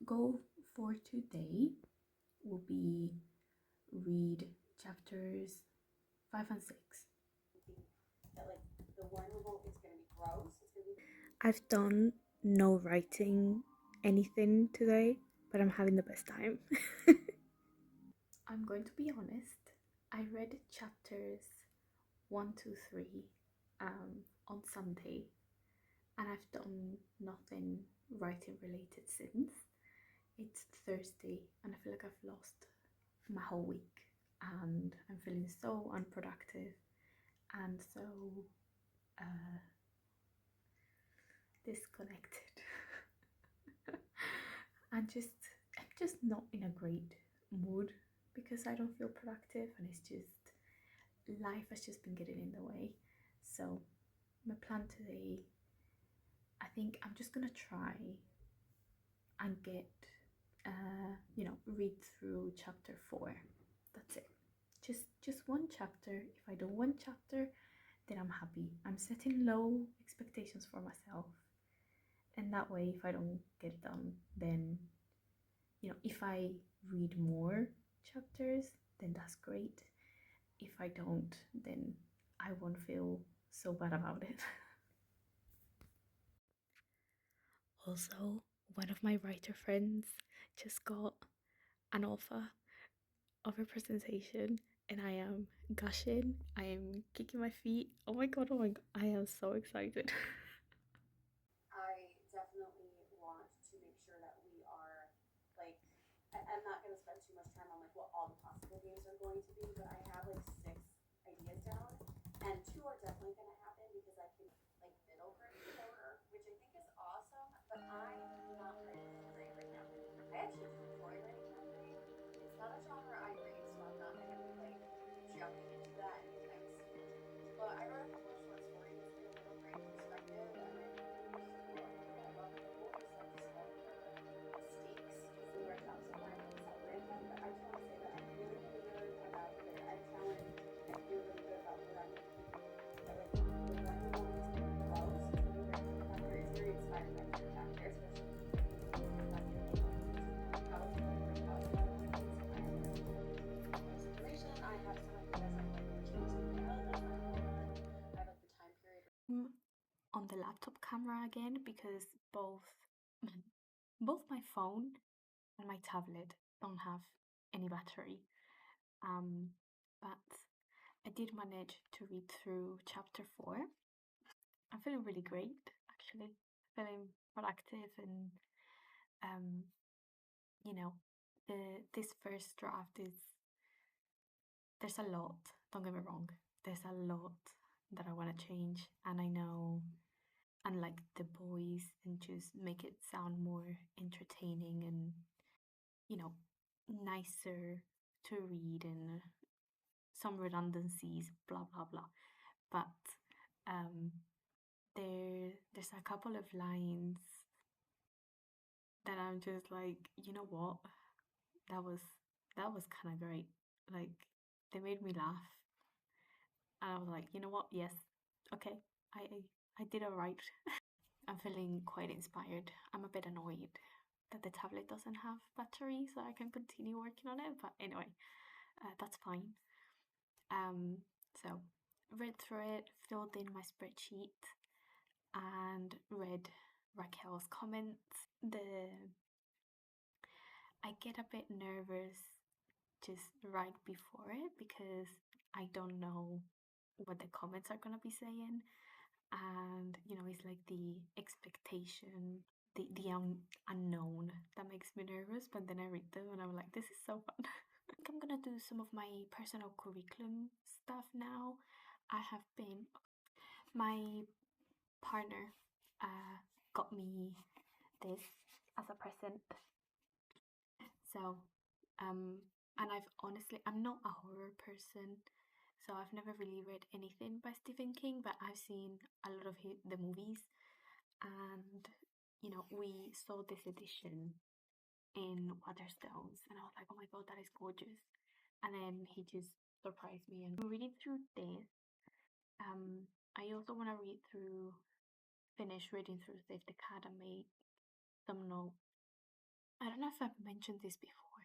goal for today will be read chapters 5 and 6. I've done no writing anything today, but I'm having the best time. I'm going to be honest. I read chapters 1 to 3 on Sunday, and I've done nothing writing related since. It's Thursday, and I feel like I've lost my whole week, and I'm feeling so unproductive and so disconnected. I'm just not in a great mood because I don't feel productive, and it's just life has just been getting in the way. So my plan today, I think I'm just gonna try and get read through chapter 4. That's it. Just one chapter. If I do one chapter, then I'm happy. I'm setting low expectations for myself, and that way if I don't get it done, then if I read more chapters, then that's great. If I don't, then I won't feel so bad about it. Also, one of my writer friends just got an offer of a presentation, and I am gushing. I am kicking my feet. Oh my god, I am so excited. On the laptop camera again, because both my phone and my tablet don't have any battery. But I did manage to read through chapter 4. I'm feeling really great, actually. Feeling productive, and um, you know, this first draft is, there's a lot. Don't get me wrong. There's a lot that I want to change, and I know, unlike the boys, and just make it sound more entertaining and nicer to read, and some redundancies, blah blah blah. But um, there's a couple of lines that I'm just like, you know what, that was kind of great. Like, they made me laugh, and I was like, you know what, yes, okay, I did all right. I'm feeling quite inspired. I'm a bit annoyed that the tablet doesn't have battery, so I can continue working on it. But anyway, that's fine. So read through it, filled in my spreadsheet, and read Raquel's comments. I get a bit nervous just right before it because I don't know what the comments are gonna be saying, and it's like the expectation, the unknown that makes me nervous. But then I read them and I'm like, this is so fun. I think I'm gonna do some of my personal curriculum stuff now. I have been, my partner got me this as a present. So and I'm not a horror person, so I've never really read anything by Stephen King, but I've seen a lot of the movies, and we saw this edition in Waterstones, and I was like, oh my god, that is gorgeous. And then he just surprised me, and I'm reading through this. I also want to finish reading through Save the Cat, and make some notes I don't know if I've mentioned this before,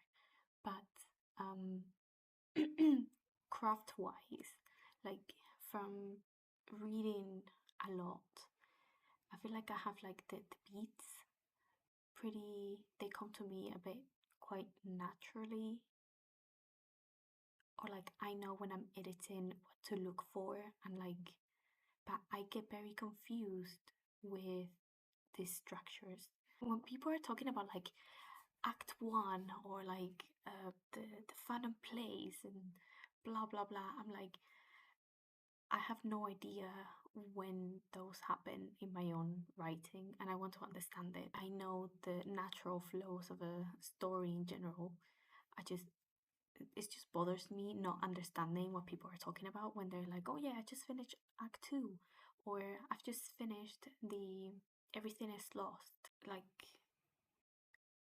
but um, craft wise, like from reading a lot, I feel like I have like the beats pretty, they come to me a bit quite naturally, or like I know when I'm editing what to look for, and like, but I get very confused with these structures. When people are talking about like act one or like the fun and place and blah blah blah, I'm like, I have no idea when those happen in my own writing, and I want to understand it. I know the natural flows of a story in general. I just it just bothers me not understanding what people are talking about when they're like, "Oh yeah, I just finished act 2," or "I've just finished the Everything is Lost." Like,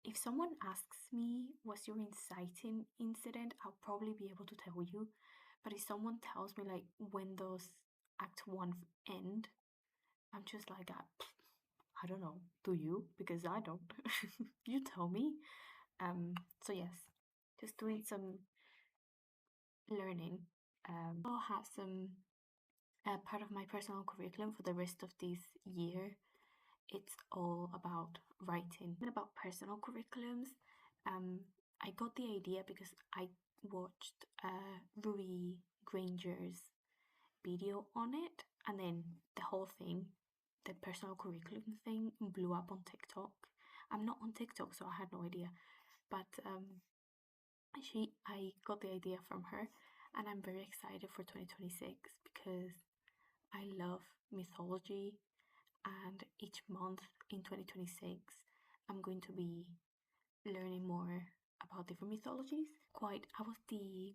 if someone asks me what's your inciting incident, I'll probably be able to tell you. But if someone tells me like when those act 1 end, I'm just like, I don't know. Do you? Because I don't. You tell me. So yes, just doing some learning. I'll have some part of my personal curriculum for the rest of this year. It's all about writing and about personal curriculums. I got the idea because I watched Ruby Granger's video on it, and then the whole thing, the personal curriculum thing, blew up on TikTok. I'm not on TikTok, so I had no idea, but I got the idea from her, and I'm very excited for 2026 because I love mythology, and each month in 2026 I'm going to be learning more about different mythologies. I was the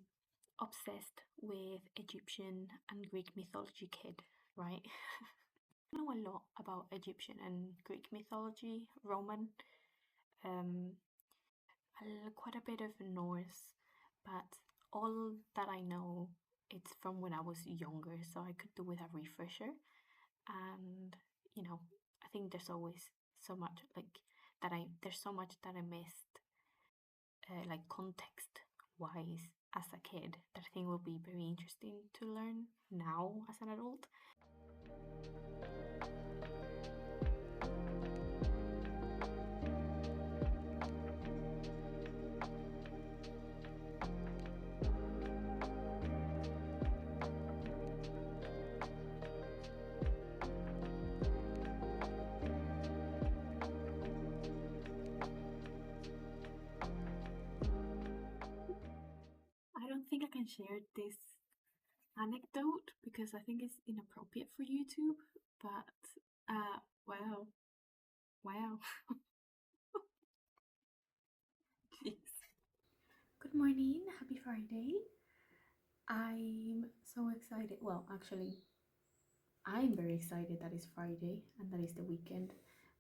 obsessed with Egyptian and Greek mythology kid, right? I know a lot about Egyptian and Greek mythology, Roman, um, quite a bit of Norse, but all that I know it's from when I was younger, so I could do with a refresher. And I think there's always so much like there's so much that I missed, like context wise as a kid, that I think will be very interesting to learn now as an adult. I don't think I can share this anecdote because I think it's inappropriate for YouTube, but wow, wow. Jeez. Good morning, happy Friday. I'm so excited. Well, actually, I'm very excited that it's Friday and that it's the weekend.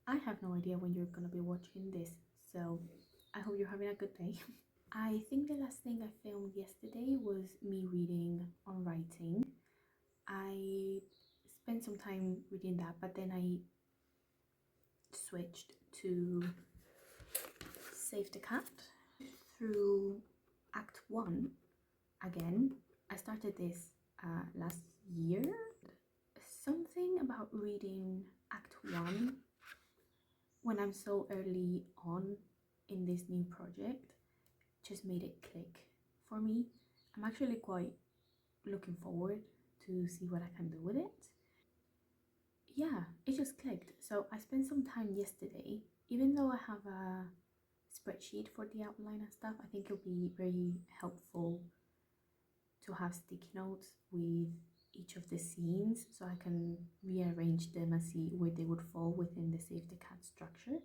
I have no idea when you're gonna be watching this, so I hope you're having a good day. I think the last thing I filmed yesterday was me reading on writing. I spent some time reading that, but then I switched to Save the Cat through Act 1 again. I started this last year. Something about reading Act 1 when I'm so early on in this new project just made it click for me. I'm actually quite looking forward to see what I can do with it. Yeah, it just clicked. So I spent some time yesterday, even though I have a spreadsheet for the outline and stuff, I think it'll be very helpful to have sticky notes with each of the scenes so I can rearrange them and see where they would fall within the Save the Cat structure.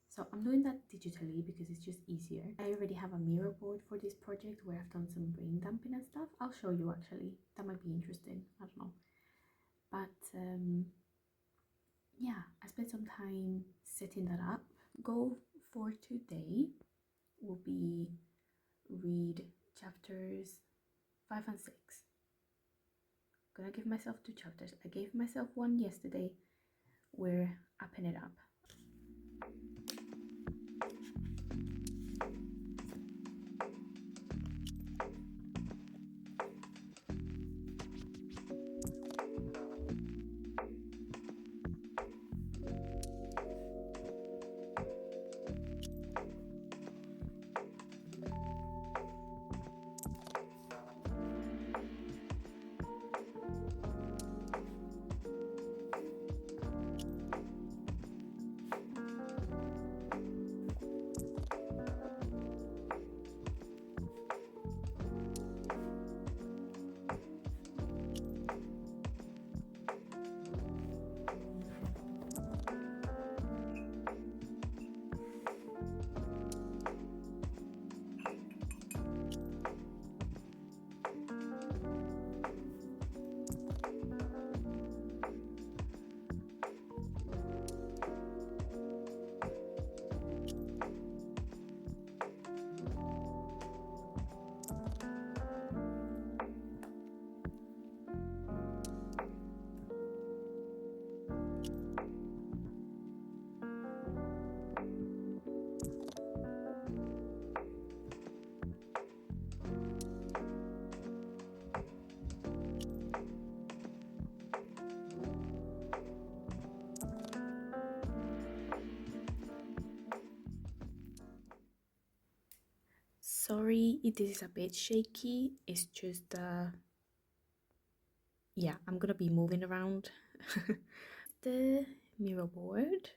So I'm doing that digitally because it's just easier. I already have a mirror board for this project where I've done some brain dumping and stuff. I'll show you actually. That might be interesting. I don't know. But yeah, I spent some time setting that up. Goal for today will be read chapters 5 and 6. Gonna give myself 2 chapters. I gave myself one yesterday. We're upping it up. Sorry if this is a bit shaky, it's just yeah, I'm gonna be moving around. The mirror board,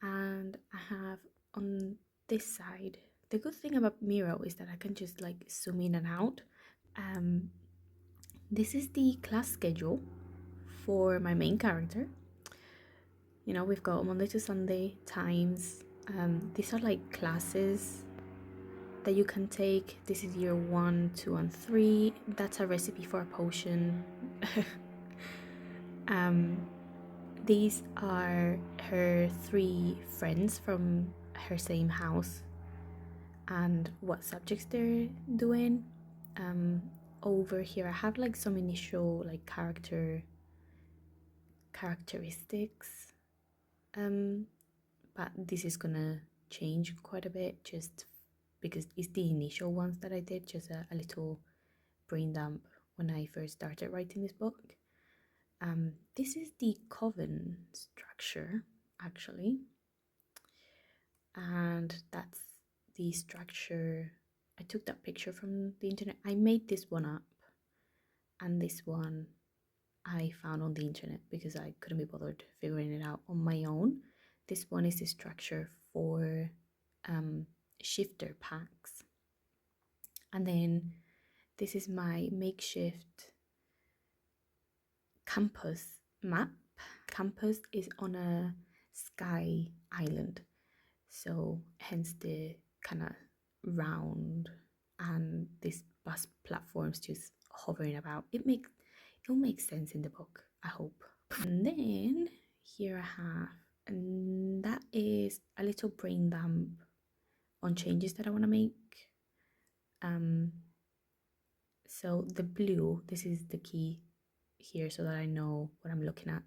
and I have on this side, the good thing about Miro is that I can just like zoom in and out. This is the class schedule for my main character. You know, we've got Monday to Sunday times. These are like classes that you can take. This is year 1, 2, and 3. That's a recipe for a potion. These are her 3 friends from her same house and what subjects they're doing. Over here I have like some initial like characteristics, but this is gonna change quite a bit just because it's the initial ones that I did, just a little brain dump when I first started writing this book. This is the coven structure actually, and that's the structure. I took that picture from the internet. I made this one up, and this one I found on the internet because I couldn't be bothered figuring it out on my own. This one is the structure for shifter packs. And then this is my makeshift campus map. Campus is on a sky island, so hence the kind of round and these bus platforms just hovering about. It'll make sense in the book, I hope. And then here I have, and that is a little brain dump on changes that I want to make. So the blue, this is the key here so that I know what I'm looking at.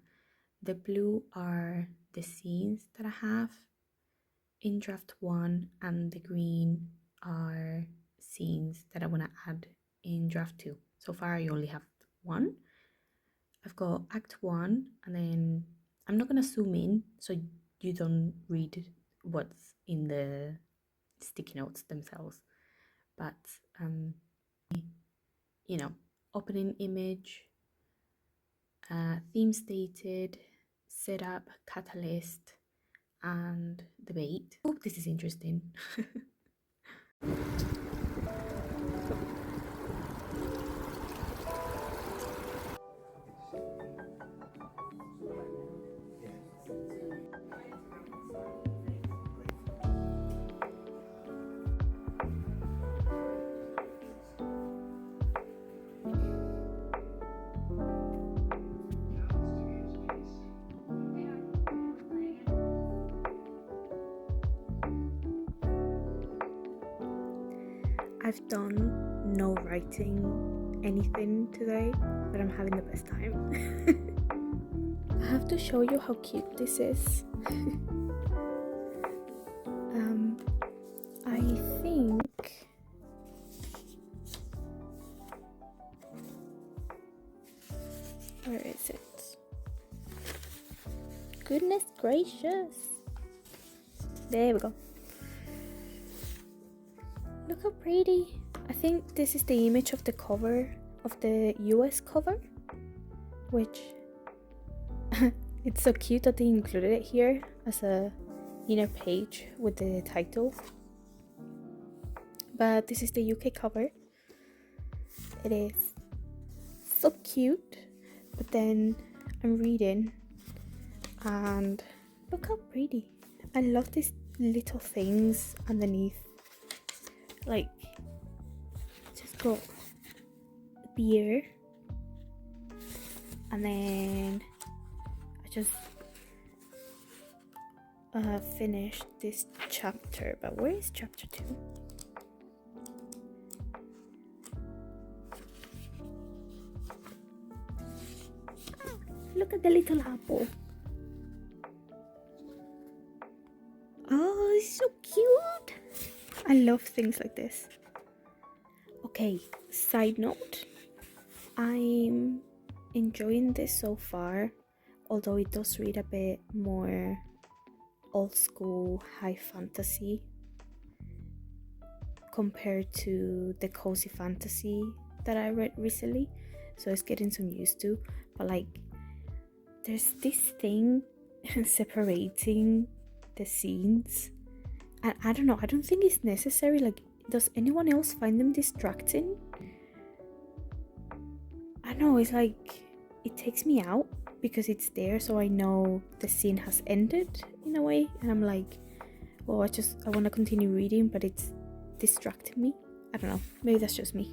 The blue are the scenes that I have in draft 1, and the green are scenes that I want to add in draft 2. So far I only have 1. I've got act 1, and then I'm not going to zoom in so you don't read what's in the sticky notes themselves, but you know, opening image, theme stated, setup, catalyst, and debate. Oh, this is interesting. I've done no writing anything today, but I'm having the best time. I have to show you how cute this is. I think where is it? Goodness gracious. There we go. Look how pretty. I think this is the image of the cover of the US cover, which it's so cute that they included it here as a inner page with the title. But this is the UK cover. It is so cute. But then I'm reading and look how pretty. I love these little things underneath. Like, just got beer, and then I just finished this chapter. But where is chapter 2? Look at the little apple. Oh, it's so cute. I love things like this. Okay, side note, I'm enjoying this so far, although it does read a bit more old school high fantasy compared to the cozy fantasy that I read recently, so it's getting some used to. But like, there's this thing separating the scenes, and I don't know, I don't think it's necessary. Like, does anyone else find them distracting? I don't know, it's like it takes me out because it's there, so I know the scene has ended in a way, and I'm like, well, I want to continue reading, but it's distracting me. I don't know, maybe that's just me.